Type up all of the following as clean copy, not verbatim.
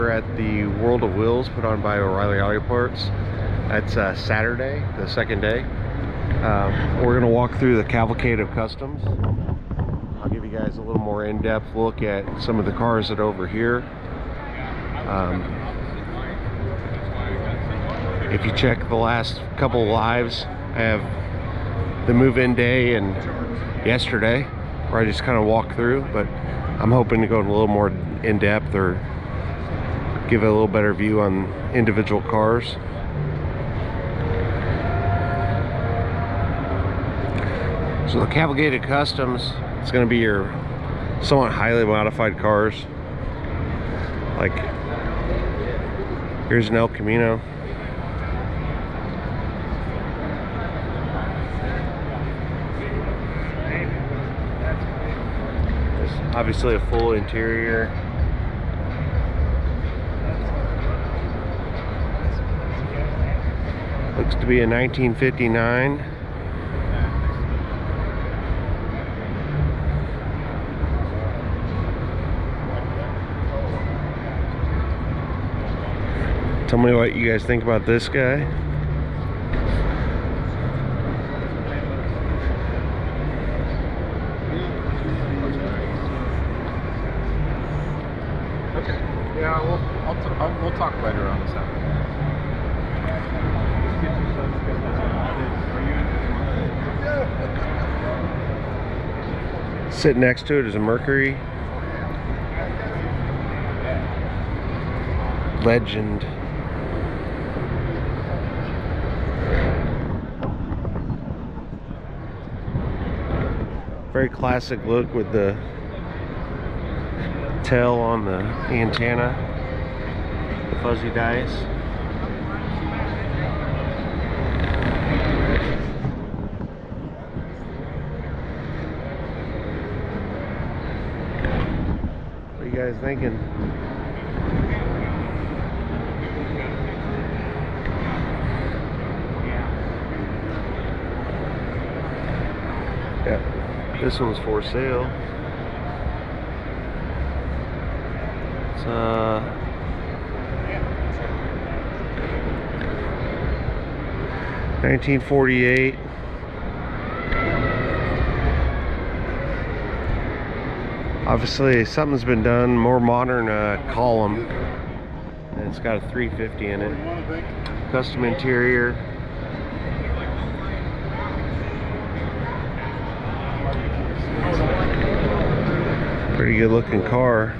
We're at the World of Wheels put on by O'Reilly Auto Parts. That's Saturday, the second day. We're going to walk through the cavalcade of customs. I'll give you guys a little more in-depth look at some of the cars that are over here. If you check the last couple lives, I have the move-in day and yesterday, where I just kind of walk through, but I'm hoping to go a little more in-depth or give it a little better view on individual cars. So the cavalcade customs, it's going to be your somewhat highly modified cars. Like here's an El Camino. There's obviously a full interior. Looks to be a 1959. Tell me what you guys think about this guy. Okay. Yeah, we'll talk later on this afternoon. Sitting next to it is a Mercury Legend. Very classic look with the tail on the antenna, the fuzzy dice. What are you guys thinking? Yeah. This one's for sale. It's 1948. Obviously something's been done, more modern column, and it's got a 350 in it. Custom interior. Pretty good looking car.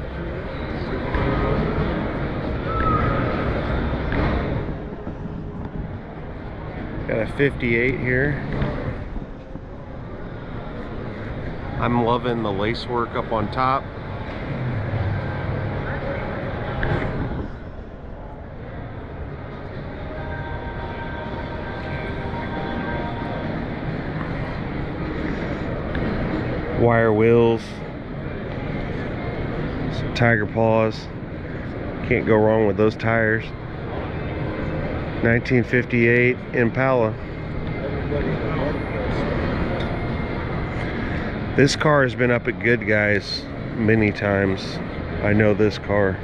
Got a 58 here. I'm loving the lace work up on top. Wire wheels. Tiger paws. Can't go wrong with those tires. 1958 Impala. This car has been up at Good Guys many times. I know this car.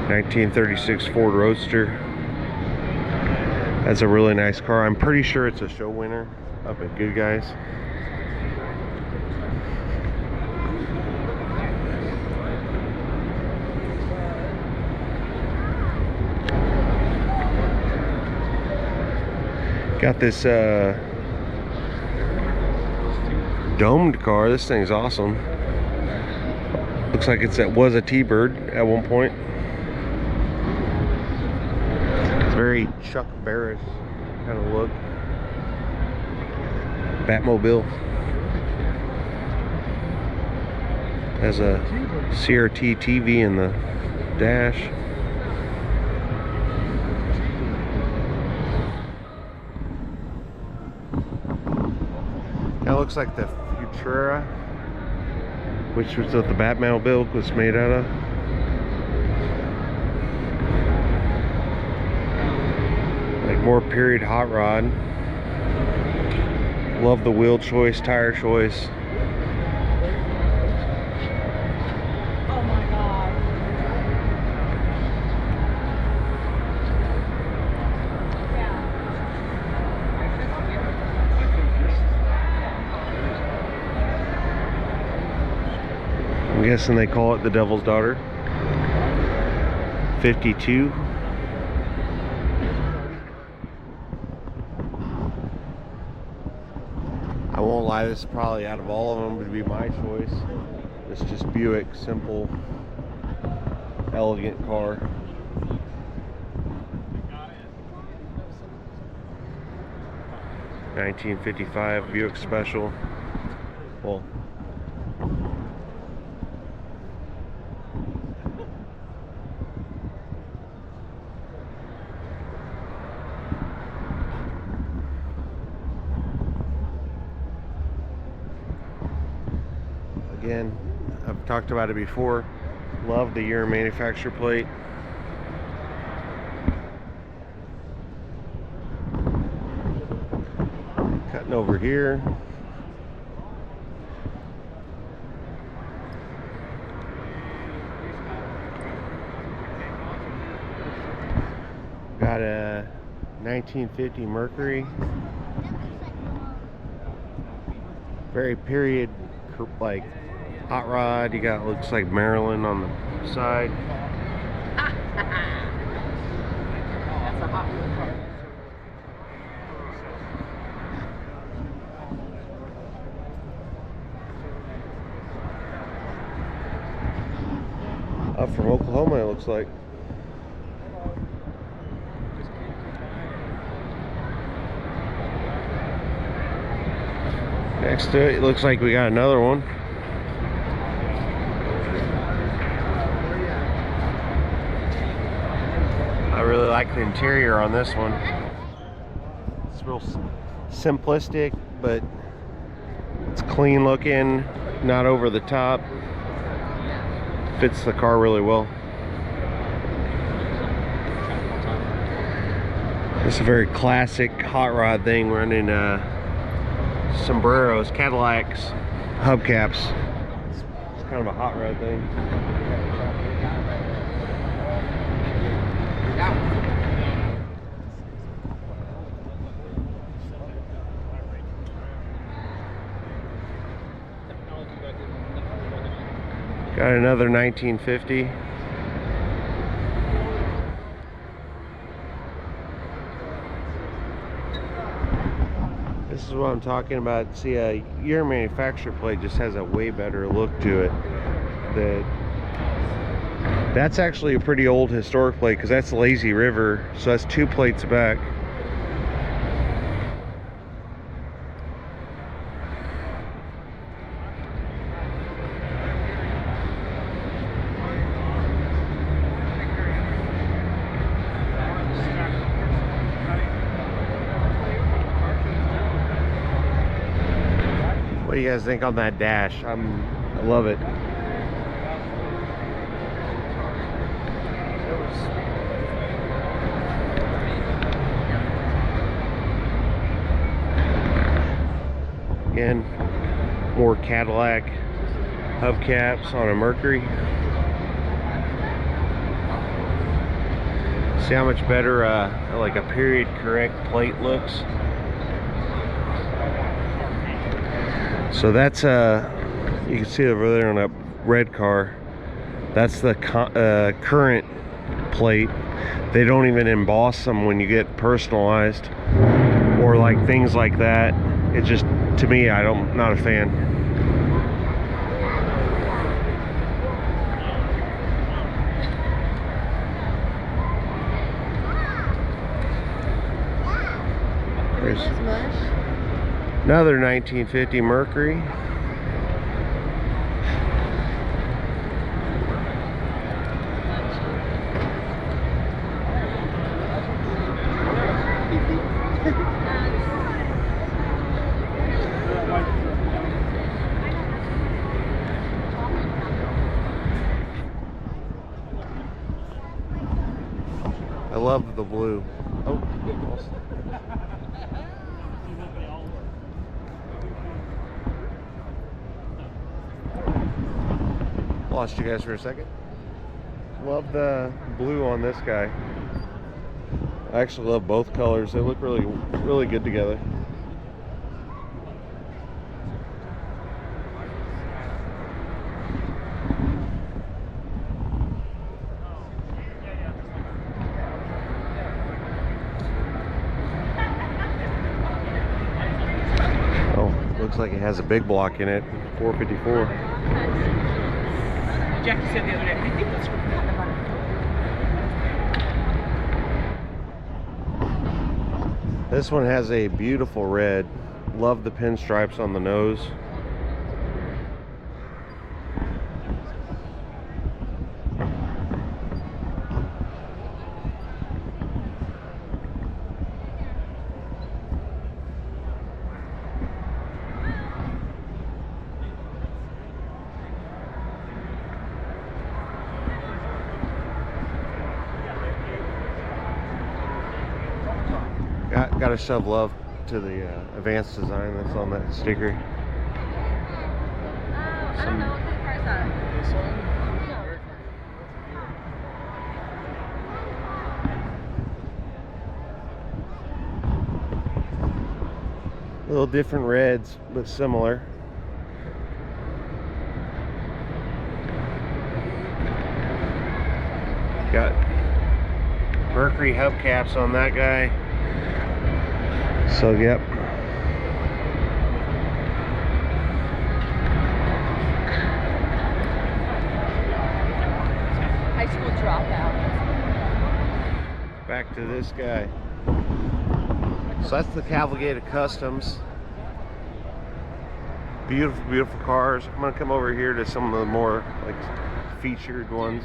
1936 Ford Roadster. That's a really nice car. I'm pretty sure it's a show winner up at Good Guys. Got this domed car. This thing's awesome. Looks like it was a T-Bird at one point. It's very Chuck Barris kind of look. Batmobile. Has a CRT TV in the dash. That looks like the Futura, which was what the Batmobile was made out of. Like more period hot rod. Love the wheel choice, tire choice. Oh my God. Guessing they call it the Devil's Daughter. 52. I won't lie, this is probably out of all of them would be my choice. It's just Buick, simple, elegant car. $1955 Buick Special. Well, again, I've talked about it before. Love the year manufacture plate. Cutting over here. Got a 1950 Mercury. Very period, like hot rod. You got, looks like Maryland on the side. That's a hot one. Up from Oklahoma, it looks like. Next to it, looks like we got another one. I really like the interior on this one. It's real simplistic, but it's clean looking, not over the top. Fits the car really well. This is a very classic hot rod thing, running sombreros, Cadillacs, hubcaps. It's kind of a hot rod thing. Got another 1950. This is what I'm talking about. See, a year manufacturer plate just has a way better look to it. That's actually a pretty old historic plate, because that's Lazy River, so that's 2 plates back. What do you guys think on that dash? I love it. Again, more Cadillac hubcaps on a Mercury. See how much better like a period correct plate looks. So that's you can see over there on that red car, that's the current plate. They don't even emboss them when you get personalized or like things like that. It just, to me, I'm not a fan. There's another 1950 Mercury. I love the blue. Oh, lost you guys for a second. Love the blue on this guy. I actually love both colors. They look really, really good together. Looks like it has a big block in it. 454. Jackie said the other day, I think that's what This one has a beautiful red. Love the pinstripes on the nose. Got to shove love to the advanced design that's on that sticker. I don't know what kind of car is that. This one? Little different reds, but similar. Got Mercury hubcaps on that guy. So, yep. High school dropout. Back to this guy. So that's the Cavalcade Customs. Beautiful, beautiful cars. I'm gonna come over here to some of the more like featured ones.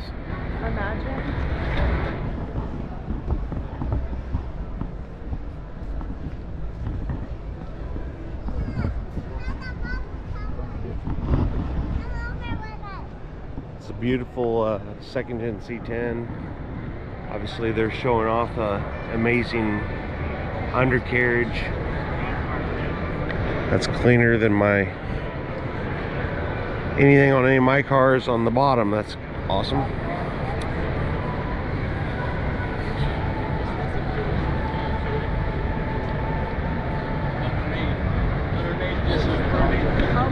Imagine. It's a beautiful second-gen C10. Obviously, they're showing off amazing undercarriage. That's cleaner than anything on any of my cars on the bottom. That's awesome.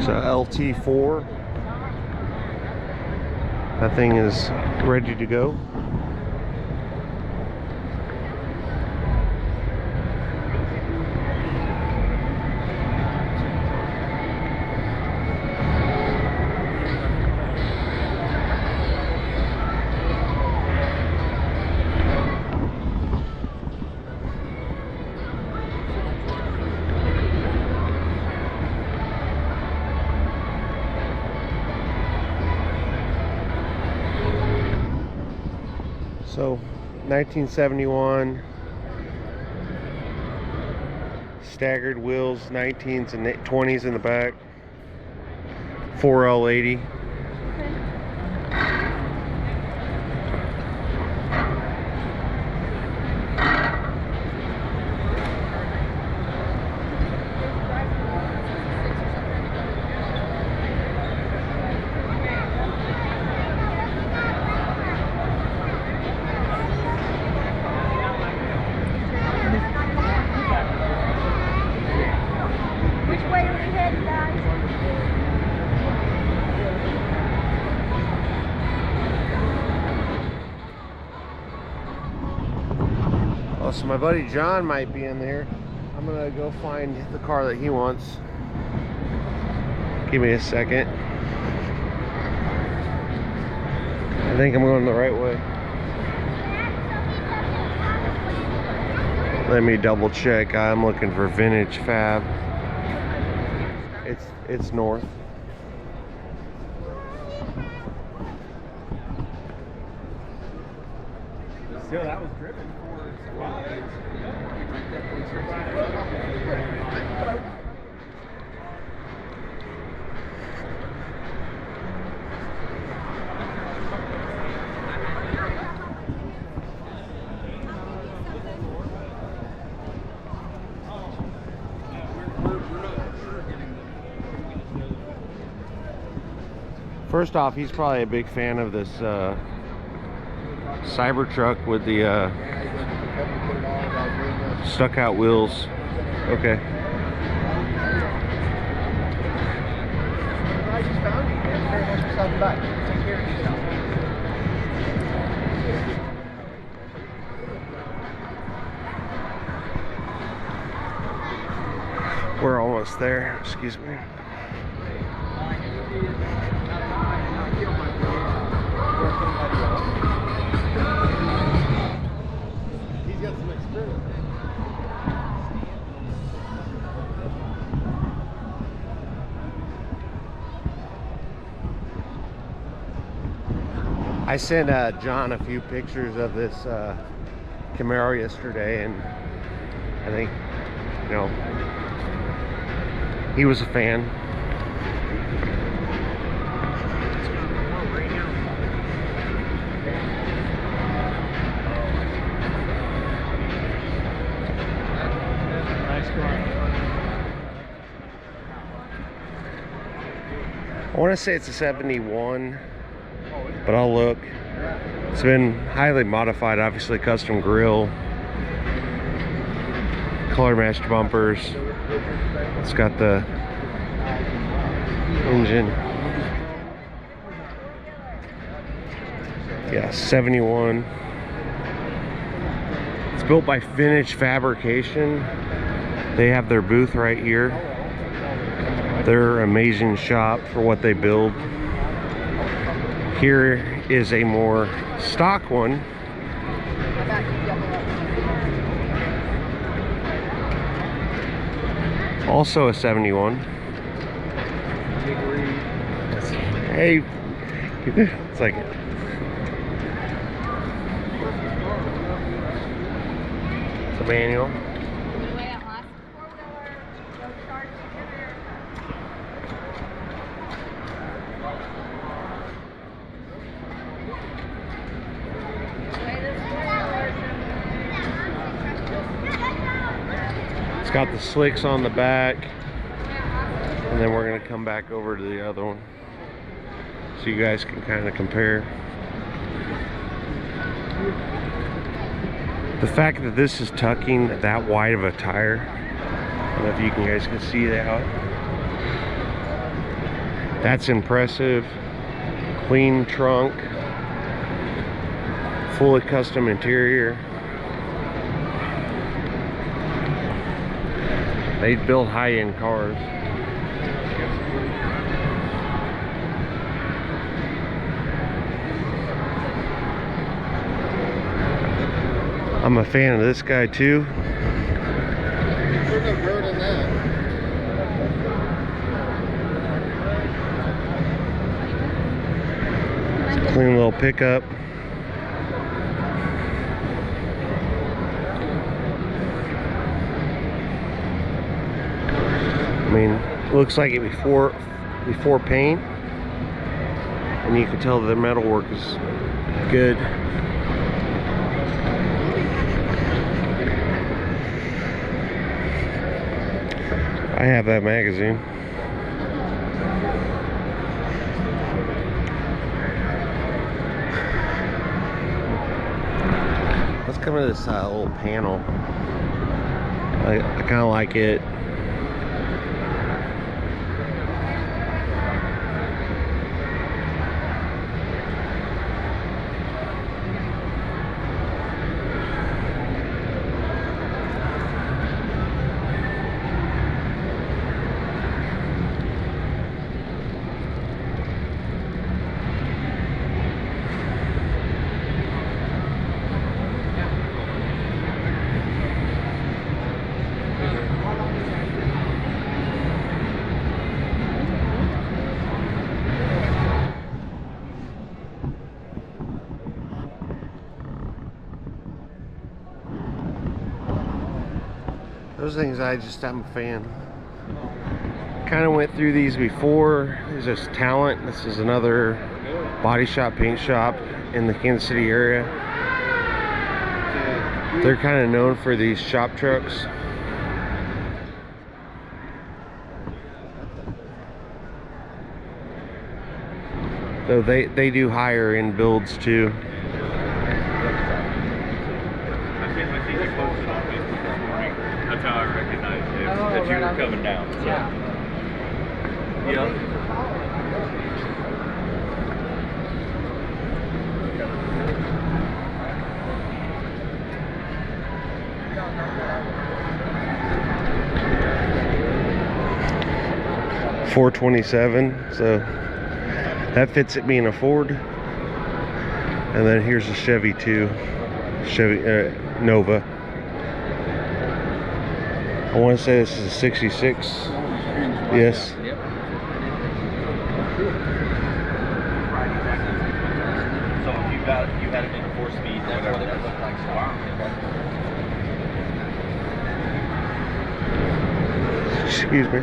So LT4. That thing is ready to go. So 1971 staggered wheels, 19s and 20s in the back, 4L80. Which way are we headed, guys? Oh, so my buddy John might be in there. I'm gonna go find the car that he wants. Give me a second. I think I'm going the right way. Let me double check. I'm looking for vintage fab. It's north. Still, that was driven for a while. First off, he's probably a big fan of this Cybertruck with the stuck out wheels. Okay. I just found you. Thank you very much for stopping by. Take care of yourself. We're almost almost there. Excuse me. He's got some experience. I sent John a few pictures of this Camaro yesterday, and I think, you know, he was a fan. Nice car. I want to say it's a 71, but I'll look. It's been highly modified, obviously custom grille, color matched bumpers. It's got the engine. Yeah, 71. It's built by Vintage Fabrication. They have their booth right here. They're an amazing shop for what they build. Here is a more stock one. Also a 71. Hey, it's like it's a manual. It's got the slicks on the back, and then we're going to come back over to the other one so you guys can kind of compare. The fact that this is tucking that wide of a tire, I don't know if you guys can see that. That's impressive. Clean trunk, fully custom interior. They build high-end cars. I'm a fan of this guy too. There's no dirt in that. It's a clean little pickup. I mean, it looks like it before paint, and you can tell the metalwork is good. I have that magazine. Let's come to this little panel. I kind of like it. Those things, I'm a fan. Kind of went through these before. There's this Talent. This is another body shop, paint shop in the Kansas City area. They're kind of known for these shop trucks. So they do higher end builds too. That's how I recognized it, that you were coming down. So. Yeah. Yep. 427, so that fits it being a Ford. And then here's a Chevy too, Chevy Nova. I want to say this is a 66. Yes. Yep. So if you had it in 4-speed, That's what it would look like. Excuse me.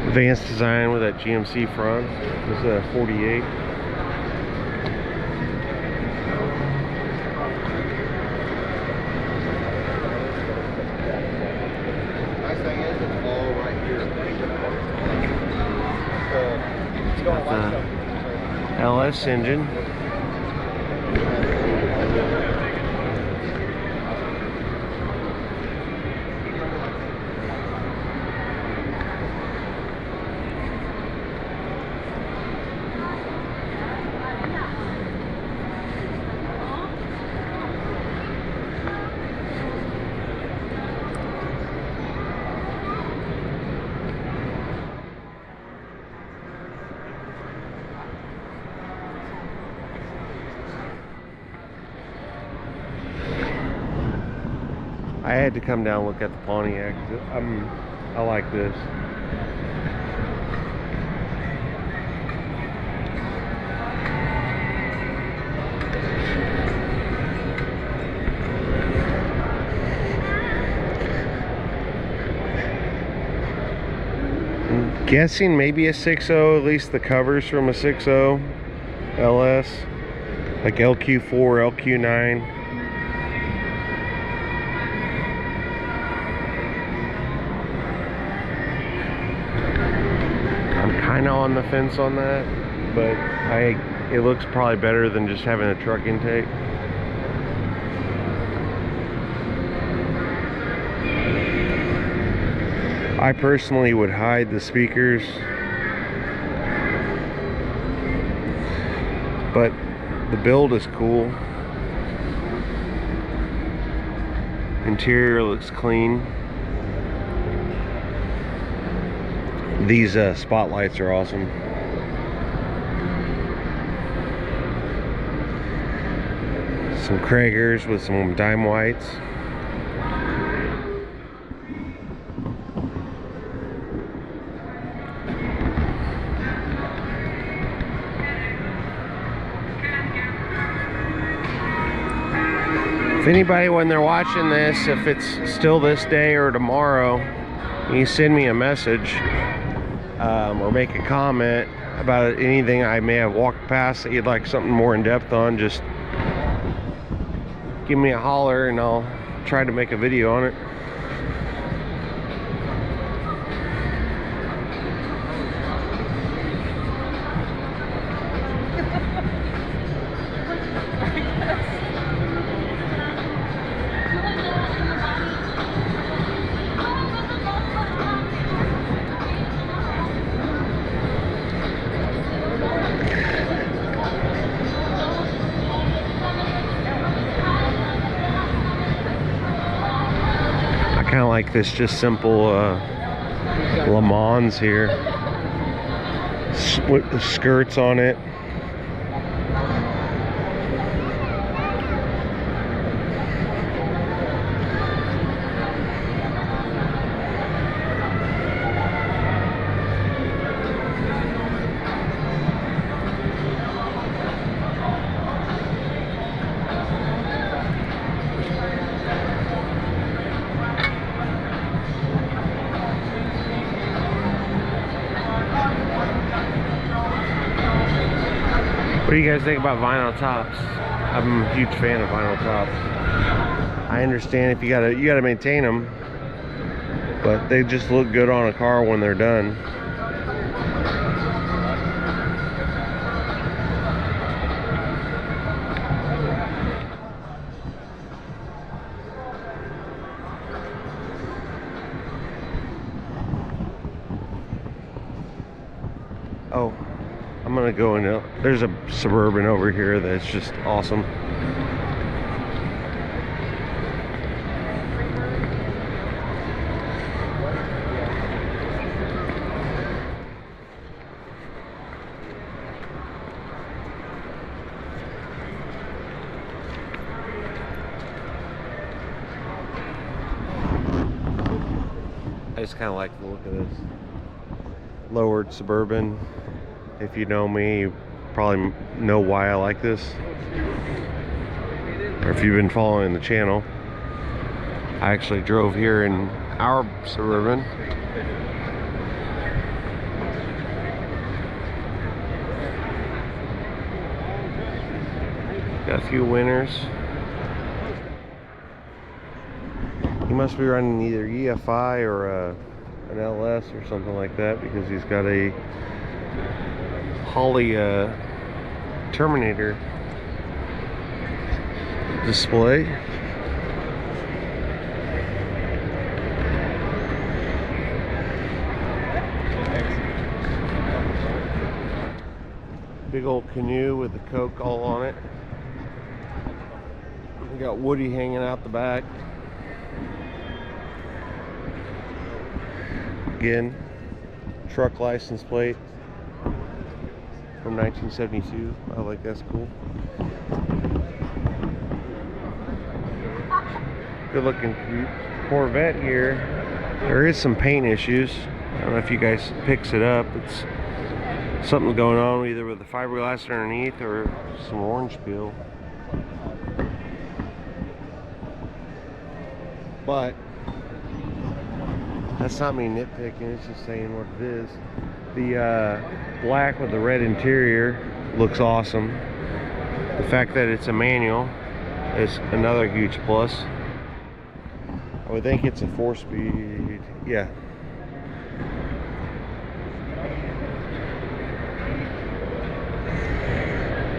Advanced design with that GMC front. This is a 48. Nice thing is it's all right here. Got the LS engine. I had to come down and look at the Pontiac. I like this. I'm guessing maybe a 6.0, at least the covers from a 6.0 LS, like LQ4, LQ9. Kind of on the fence on that, but it looks probably better than just having a truck intake. I personally would hide the speakers, but the build is cool. Interior looks clean. These spotlights are awesome. Some Kragers with some dime whites. If anybody, when they're watching this, if it's still this day or tomorrow, you send me a message. Or make a comment about anything I may have walked past that you'd like something more in depth on, just give me a holler and I'll try to make a video on it. Kind of like this just simple Le Mans here with the skirts on it. What do you guys think about vinyl tops? I'm a huge fan of vinyl tops. I understand if you gotta maintain them, but they just look good on a car when they're done. Oh, I'm gonna go in. There's a Suburban over here that's just awesome. I just kind of like the look of this lowered Suburban. If you know me, you probably know why I like this. Or if you've been following the channel, I actually drove here in our Suburban. Got a few winners. He must be running either EFI or an LS or something like that, because he's got a Holley Terminator display. Big old canoe with the Coke all on it. We got Woody hanging out the back. Again, truck license plate from 1972. I like, that's cool. Good looking Corvette here. There is some paint issues. I don't know if you guys picks it up. It's something going on either with the fiberglass underneath or some orange peel. But that's not me nitpicking, it's just saying what it is. The black with the red interior looks awesome. The fact that it's a manual is another huge plus. I would think it's a 4-speed, yeah.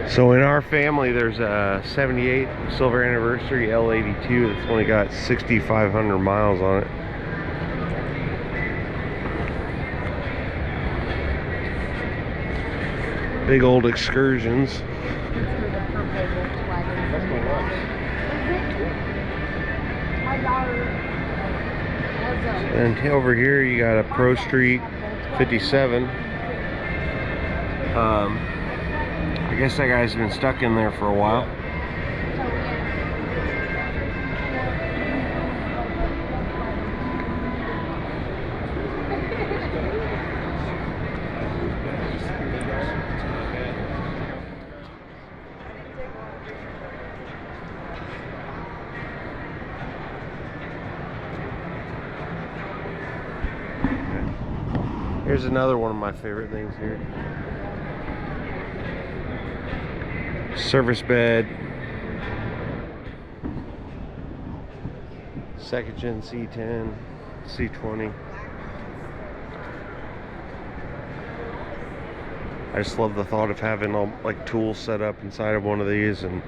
So in our family, there's a 78 silver anniversary L82 that's only got 6,500 miles on it. Big old Excursions. And over here you got a Pro Street 57. I guess that guy's been stuck in there for a while. Here's another one of my favorite things here. Service bed. Second gen C10, C20. I just love the thought of having all like tools set up inside of one of these, and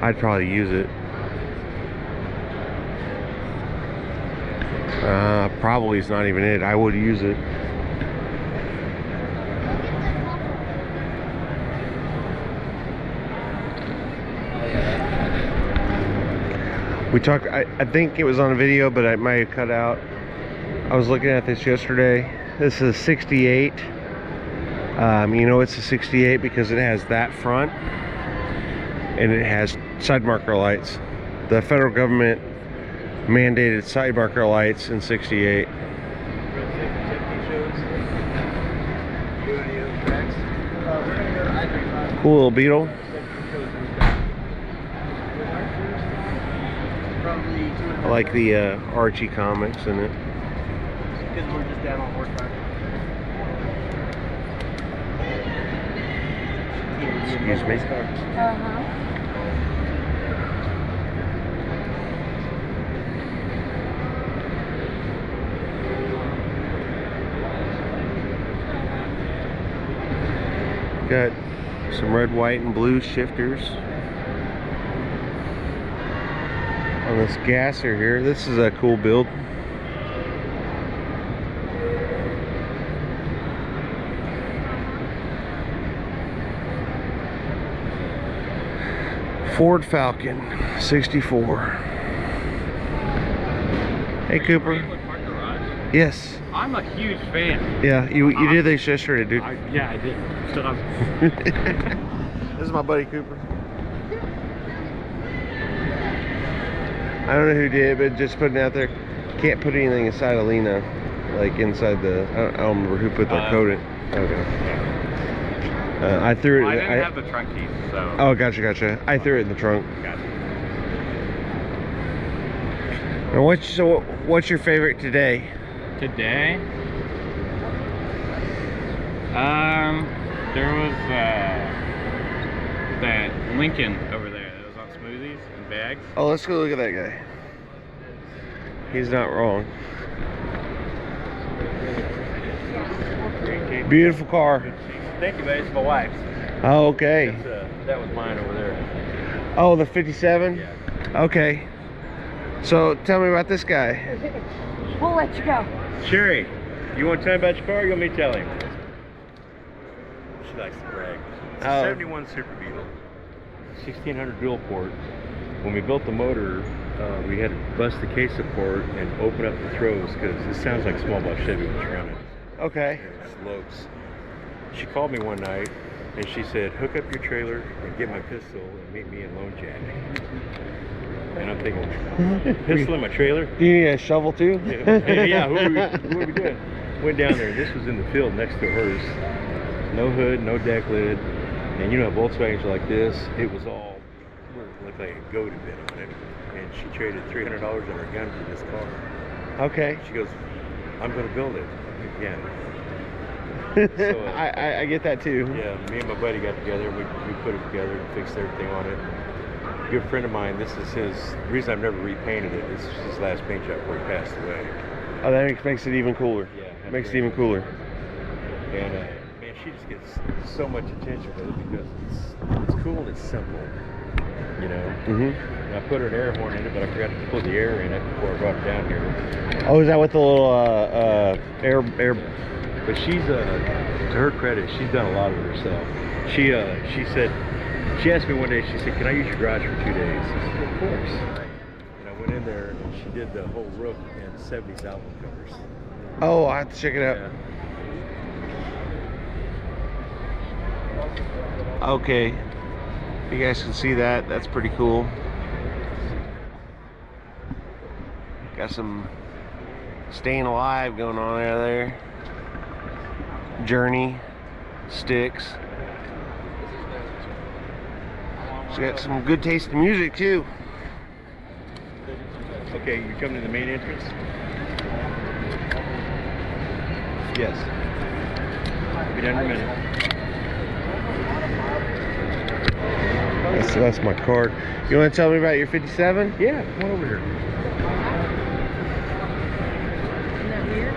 I'd probably use it. Probably is not even it. I would use it. We talked, I think it was on a video, but I might have cut out. I was looking at this yesterday. This is a 68. You know it's a 68 because it has that front and it has side marker lights. The federal government mandated side marker lights in 68. Cool little Beetle. I like the Archie comics in it. Because we're just down on horseback. Excuse me. Got some red, white, and blue shifters on this gasser here. This is a cool build. Ford Falcon 64. Hey Cooper. Park garage. Yes. I'm a huge fan. Yeah, you did this yesterday, dude. Yeah, I did. Still have. This is my buddy Cooper. I don't know who did, but just putting it out there. Can't put anything inside of Lena, like inside the. I don't remember who put their code in. Okay. I threw it. I didn't have the trunk keys, so. Oh, gotcha. I threw it in the trunk. Gotcha. And what's your favorite today? Today, there was that Lincoln over there that was on smoothies and bags. Oh, let's go look at that guy. He's not wrong. Beautiful car. Thank you, buddy. It's my wife's. Oh, okay. That was mine over there. Oh, the 57? Yeah. Okay. So tell me about this guy. We'll let you go. Sherry, you want to tell me about your car or you want me to tell him? She likes to brag. It's a 71 Super Beetle, 1600 dual port. When we built the motor, we had to bust the case apart and open up the throws because it sounds like small block Chevy when you're running. Okay. It slopes. She called me one night and she said, hook up your trailer and get my pistol and meet me in Lone Jack. And I'm thinking, pistol in my trailer? Do you need a shovel too? Yeah, what are we doing? Went down there. This was in the field next to hers. No hood, no deck lid. And you know how Volkswagens are like this? It was all, looked like a goat had been on it. And she traded $300 on her gun for this car. Okay. She goes, I'm going to build it again. So, I get that too. yeah, me and my buddy got together. We put it together and fixed everything on it. A good friend of mine, this is his, the reason I've never repainted it, this is his last paint job before he passed away. Oh, that makes it even cooler. Yeah. Makes it even cooler. And man, she just gets so much attention with it because it's cool and it's simple, you know. Mm-hmm. And I put her an air horn in it, but I forgot to put the air in it before I brought it down here. Oh, is that with the little air? But she's to her credit, she's done a lot of it herself. She said, she asked me one day, she said, can I use your garage for 2 days? I said, of course. And I went in there and she did the whole roof and 70s album covers. Oh, I have to check it out. Yeah. Okay. You guys can see that. That's pretty cool. Got some Staying Alive going on out there. Journey, Styx. It's got some good taste in music too. Okay, you coming to the main entrance? Yes. I'll be done in a minute. That's my card. You want to tell me about your 57? Yeah, come on over here. Isn't that weird?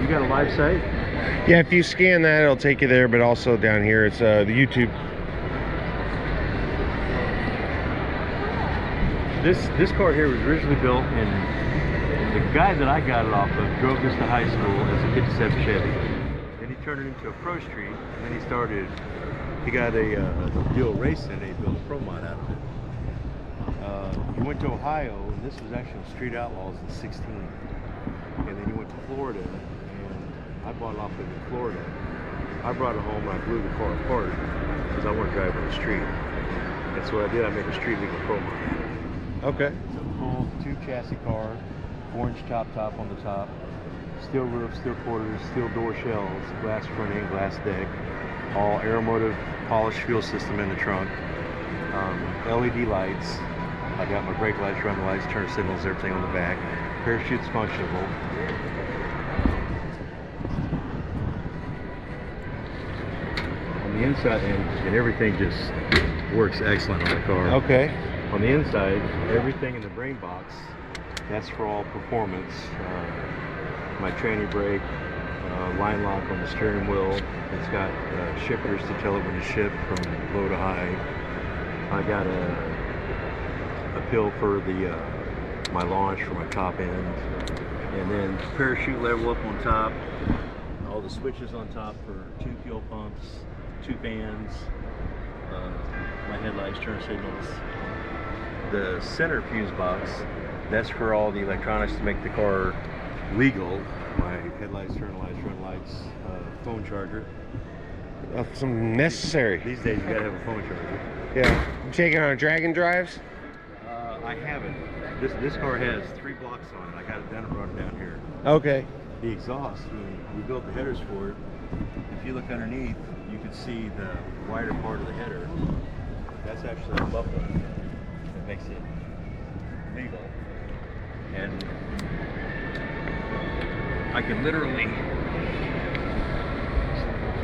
You got a live site? Yeah, if you scan that, it'll take you there, but also down here, it's the YouTube. This car here was originally built, and the guy that I got it off of drove this to high school as a 57 Chevy. Then he turned it into a Pro Street, and then he got a dual racing, and he built a Pro Mod out of it. He went to Ohio, and this was actually Street Outlaws in '16. And then he went to Florida, and I bought it off of in Florida. I brought it home and I blew the car apart because I want to drive on the street. And so what I did, I made a street legal Pro Mod. Okay. It's a full 2 chassis car, 4-inch chop top on the top, steel roof, steel quarters, steel door shells, glass front end, glass deck, all Aeromotive polished fuel system in the trunk, LED lights. I got my brake lights, run lights, turn signals, everything on the back. Parachute's functional. On the inside, and everything just works excellent on the car. Okay. On the inside, everything in the brain box, that's for all performance. My tranny brake, line lock on the steering wheel. It's got shifters to tell it when to shift from low to high. I got a pill for the my launch for my top end, and then parachute level up on top. All the switches on top for 2 fuel pumps, 2 fans, my headlights, turn signals. The center fuse box, that's for all the electronics to make the car legal. My headlights, turn lights, phone charger. Some necessary. These days you gotta have a phone charger. Yeah. You taking on Dragon drives? I haven't. This car has 3 blocks on it. I got it done and brought it down here. Okay. The exhaust, when we built the headers for it, if you look underneath, you can see the wider part of the header. That's actually a muffler that makes it legal. And I can literally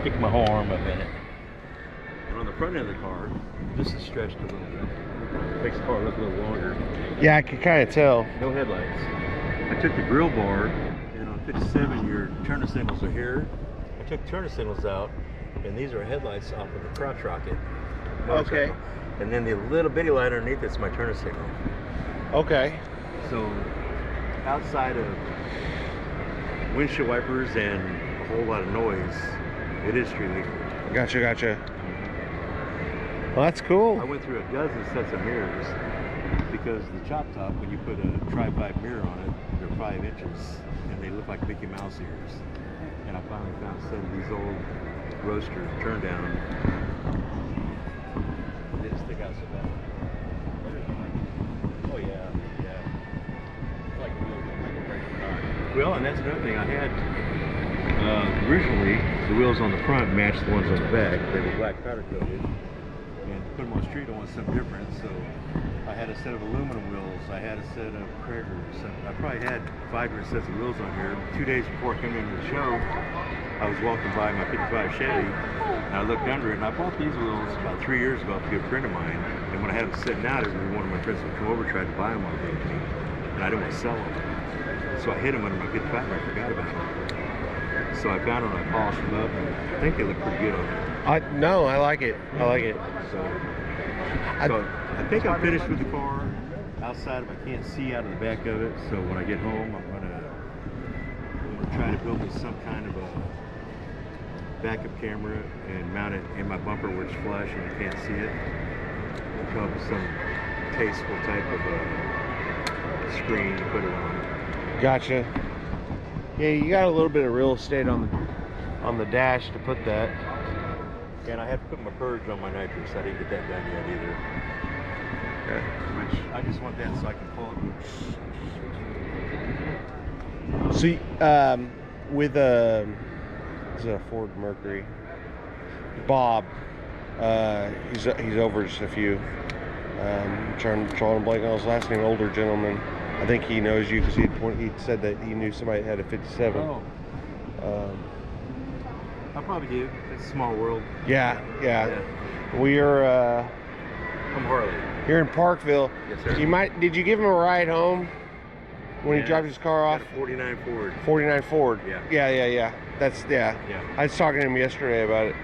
stick my whole arm up in it. And on the front end of the car, this is stretched a little bit. Makes the car look a little longer. Yeah, I could kind of tell. No headlights. I took the grill bar, and on 57 your turner signals are here. I took turner signals out, and these are headlights off of the crotch rocket. Okay. And then the little bitty light underneath it's my turner signal. Okay. So outside of windshield wipers and a whole lot of noise, it is street legal. Gotcha. Well, that's cool. I went through a dozen sets of mirrors because the chop top, when you put a tri-pipe mirror on it, they're 5 inches and they look like Mickey Mouse ears. And I finally found a set of these old roaster turn down. They didn't stick out so bad. Oh yeah. It's like a break. Well, and that's another thing I had. Originally, the wheels on the front matched the ones on the back. They were black powder coated. And to put them on the street, I wanted something different. So I had a set of aluminum wheels. I had a set of Kragers. I probably had 5 different sets of wheels on here. 2 days before coming into the show, I was walking by my 55 Chevy, and I looked under it, and I bought these wheels about 3 years ago off a good friend of mine. And when I had them sitting out, one of my friends would come over and try to buy them on me, and I didn't want to sell them. So I hid them under my 55, and I forgot about them. So I found them, and I polished them up, and I think they look pretty good on there. No, I like it. I like it. So I think I'm finished with the car. Outside, I can't see out of the back of it. So when I get home, I'm gonna try to build me some kind of a backup camera and mount it in my bumper where it's flush and you can't see it. And come up with some tasteful type of a screen to put it on. Gotcha. Yeah, you got a little bit of real estate on the dash to put that. And I have to put my purge on my nitrous. I didn't get that done yet either. Okay. Which I just want that so I can pull it. So, with is it a Ford Mercury? Bob, he's over just a few. Trying to blank on his last name. Older gentleman. I think he knows you because he said that he knew somebody that had a 57. Oh. I probably do. It's a small world. Yeah. We are I'm Harley. here in Parkville. Yes, sir. Did you give him a ride home when he dropped his car off? Got a 49 Ford. 49 Ford. Yeah. Yeah. That's Yeah. I was talking to him yesterday about it.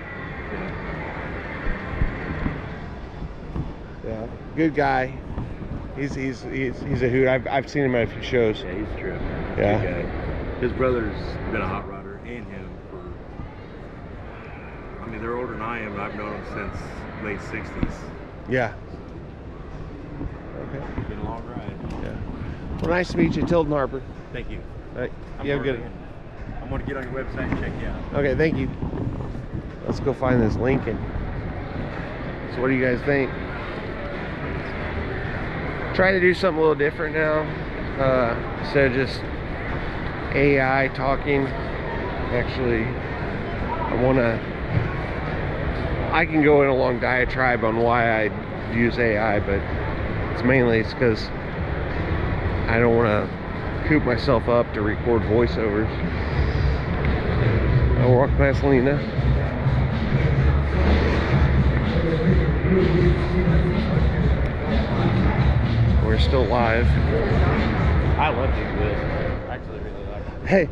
Yeah. Good guy. He's a hoot. I've seen him at a few shows. Yeah, he's a trip. Yeah. Good guy. His brother's been a hot rodder and him for. I mean, they're older than I am, and I've known them since late 60s. Yeah. Okay. Been a long ride. Yeah. Well, nice to meet you, Tilden Harper. Thank you. All right. I'm You have a good. Harley, and I'm gonna get on your website and check you out. Okay, thank you. Let's go find this Lincoln. So what do you guys think? Try to do something a little different now. Instead of just AI talking. Actually, I can go in a long diatribe on why I use AI, but it's because I don't want to coop myself up to record voiceovers. I'll walk past Lena. We're still live. I love these wheels. I actually really like them. Hey,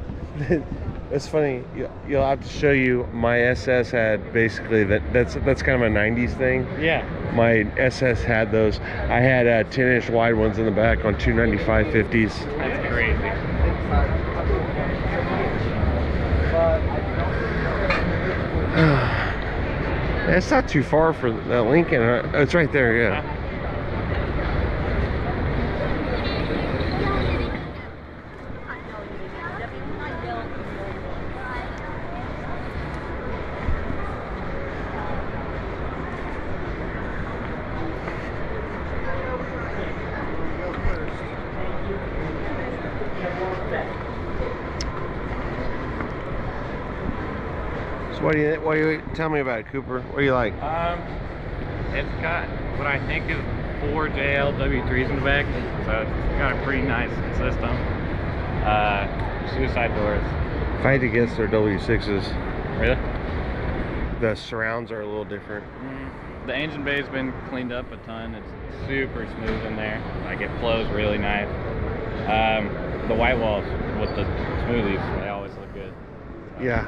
it's funny. You'll have to show you. My SS had basically that's kind of a 90s thing. Yeah. My SS had those. I had 10-inch wide ones in the back on 295 50s. That's crazy. It's not too far for that Lincoln. It's right there, yeah. So what do you tell me about it, Cooper? What do you like? It's got what I think is 4 JLW3s in the back, so it's got a pretty nice system. Suicide doors. If I had to guess, they're W6s. Really? The surrounds are a little different. The engine bay's been cleaned up a ton. It's super smooth in there. Like, it flows really nice. The white walls with the smoothies, they always look good. So, Yeah.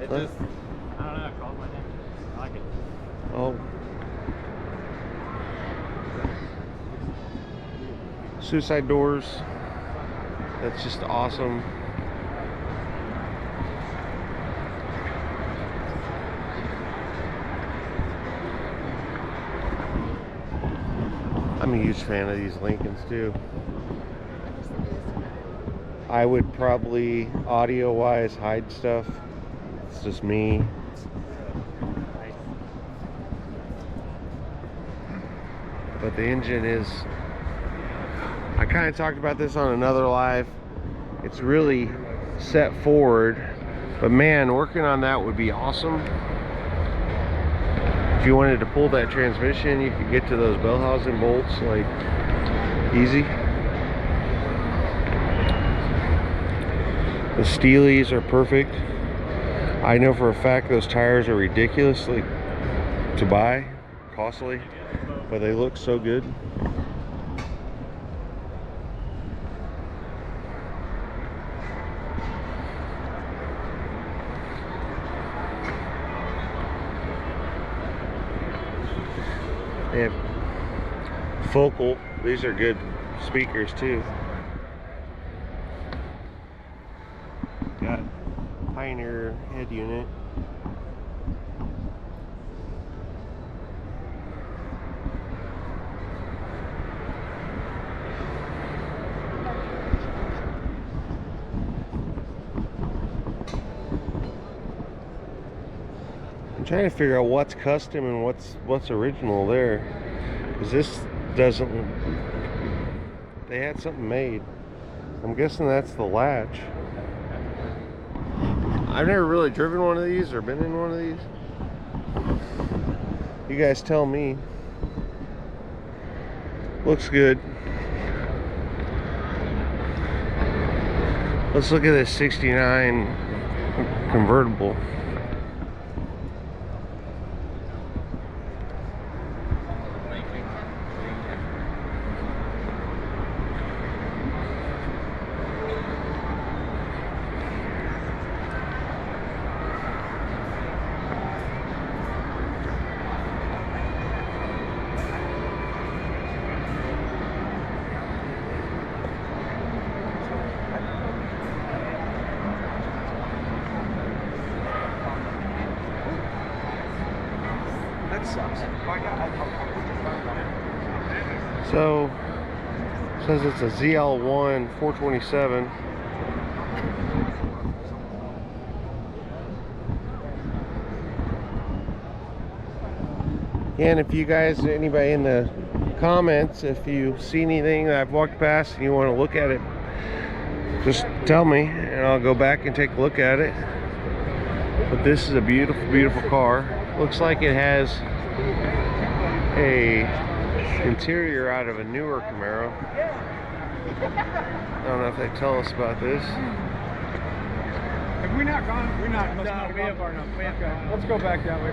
it just, I don't know, it calls my name. I like it. Oh. Suicide doors. That's just awesome. I'm a huge fan of these Lincolns too. I would probably audio wise hide stuff. It's just me. But the engine is, I kind of talked about this on another live. It's really set forward, but man, working on that would be awesome. If you wanted to pull that transmission, you could get to those bell housing bolts like easy. The Steelies are perfect. I know for a fact those tires are ridiculously to buy, costly, but they look so good. They have focal. These are good speakers too. Got Pioneer head unit. I'm trying to figure out what's custom and what's original there, because this doesn't. They had something made. I'm guessing that's the latch. I've never really driven one of these or been in one of these. You guys tell me. Looks good. Let's look at this 69 convertible. So, it says it's a ZL1 427. And if you guys, anybody in the comments, if you see anything that I've walked past and you want to look at it, just tell me and I'll go back and take a look at it. But this is a beautiful, beautiful car. Looks like it has a interior out of a newer Camaro. I don't know if they tell us about this. Have we not gone? We're not. No, we have far enough. Let's go back that way.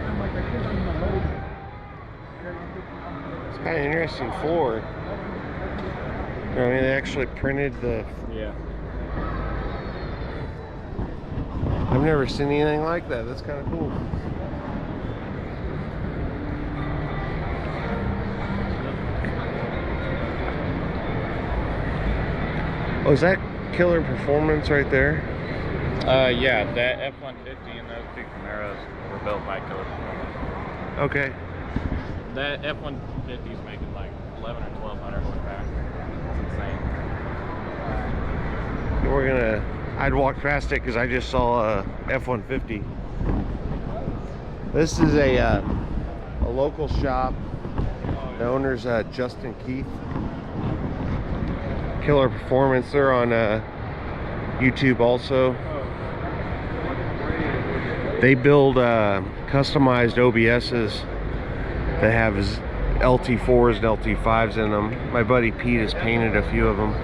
It's kind of interesting floor. I mean, they actually printed the. Yeah. I've never seen anything like that. That's kind of cool. Oh, is that Killer Performance right there? Yeah, that F-150 and those two Camaros were built by Killer Performance. Okay. That F-150 is making like 11 or 1,200 horsepower. It's insane. I'd walk past it because I just saw a F-150. This is a local shop. The owner's Justin Keith. Killer Performance. They're on YouTube also. They build customized OBSs that have LT4s and LT5s in them. My buddy Pete has painted a few of them.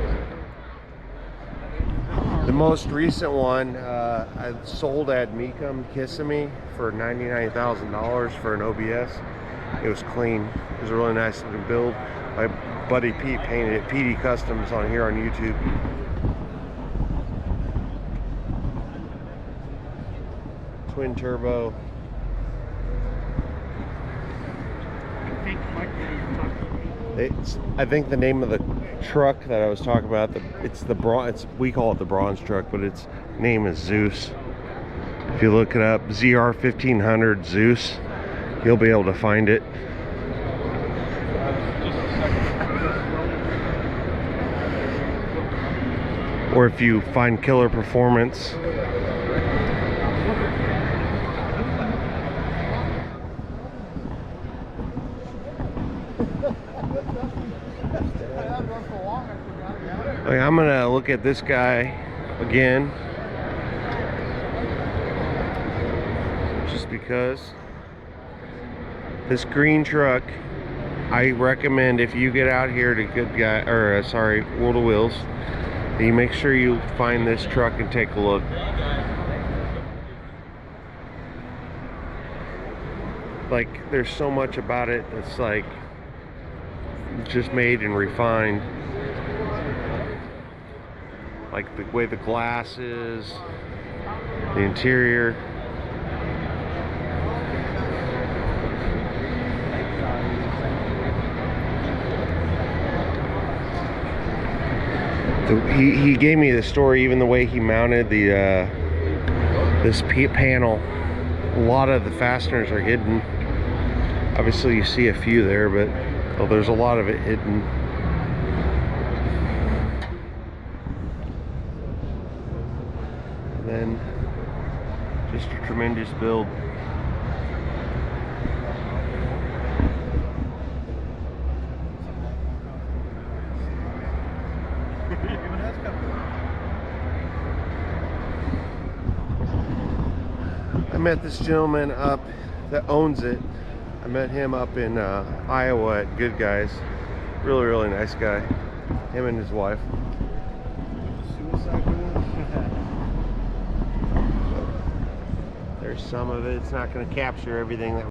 The most recent one I sold at Mecum Kissimmee for $99,000 for an OBS. It was clean. It was a really nice looking build. My buddy Pete painted it. PD Customs on here on YouTube. Twin turbo. I think the name of the truck that I was talking about, we call it the bronze truck, but its name is Zeus. If you look it up, ZR 1500 Zeus, you'll be able to find it. Or if you find Killer Performance, okay, I'm gonna look at this guy again, just because this green truck, I recommend if you get out here to World of Wheels, that you make sure you find this truck and take a look. Like, there's so much about it that's like just made and refined. Like the way the glass is, the interior. He gave me the story, even the way he mounted the this panel. A lot of the fasteners are hidden. Obviously you see a few there, but there's a lot of it hidden. And then just a tremendous build. I met this gentleman that owns it. I met him up in Iowa at Good Guys. Really, really nice guy. Him and his wife. There's some of it. It's not going to capture everything that